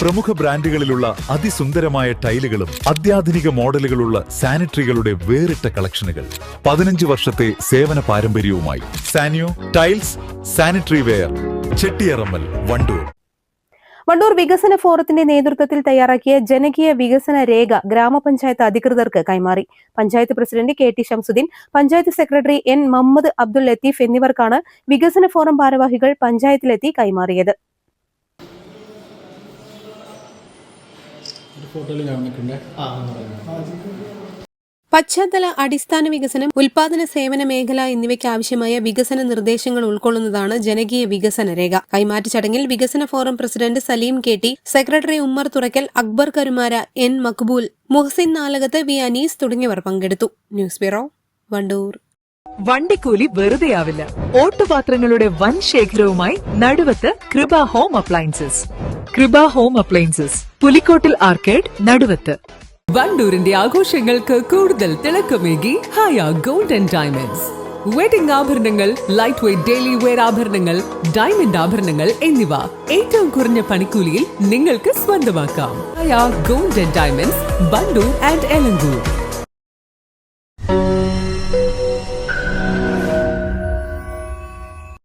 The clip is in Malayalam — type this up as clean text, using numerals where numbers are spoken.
പ്രമുഖ ബ്രാൻഡുകളിലുള്ള അതിസുന്ദരമായ ടൈലുകളും അത്യാധുനിക മോഡലുകളുള്ള സാനിറ്ററികളുടെ വേറിട്ട കളക്ഷനുകൾ. 15 വർഷത്തെ സേവന പാരമ്പര്യവുമായി Sanio tiles, sanitary ware, Chettiyarammal, Wandoor. Wandoor വികസന ഫോറത്തിന്റെ നേതൃത്വത്തിൽ തയ്യാറാക്കിയ ജനകീയ വികസന രേഖ ഗ്രാമപഞ്ചായത്ത് അധികൃതർക്ക് കൈമാറി. Panchayat president K T Shamsuddin, panchayat secretary N Muhammad Abdul Latheef എന്നിവർക്കാണ് വികസന ഫോറം ഭാരവാഹികൾ പഞ്ചായത്തിലെത്തി കൈമാറിയത്. പശ്ചാത്തല അടിസ്ഥാന വികസനം, ഉൽപാദന സേവന മേഖല എന്നിവയ്ക്ക് ആവശ്യമായ വികസന നിർദ്ദേശങ്ങൾ ഉൾക്കൊള്ളുന്നതാണ് ജനകീയ വികസന രേഖ. കൈമാറ്റ ചടങ്ങിൽ വികസന forum president Salim K T, secretary Ummer Thurakkal, Akbar Karumara, N Maqbool, Muhsin Nalakath, V Anees തുടങ്ങിയവർ പങ്കെടുത്തു. News bureau, Wandoor. വണ്ടിക്കൂലി വെറുതെയാവില്ല. ഓട്ടുപാത്രങ്ങളുടെ വൻ ശേഖരവുമായി Naduvath Kripa home appliances. Kripa home appliances, Pulikkottil arcade, Naduvath. വണ്ടൂരിന്റെ ആഘോഷങ്ങൾക്ക് കൂടുതൽ തിളക്കമേകി Haya gold and diamonds. Wedding ആഭരണങ്ങൾ, ലൈറ്റ് വെയ്റ്റ് ഡെയിലി വെയർ ആഭരണങ്ങൾ, ഡയമണ്ട് ആഭരണങ്ങൾ എന്നിവ ഏറ്റവും കുറഞ്ഞ പണിക്കൂലിയിൽ നിങ്ങൾക്ക് സ്വന്തമാക്കാം. Haya gold and diamonds, Wandoor and Elankur.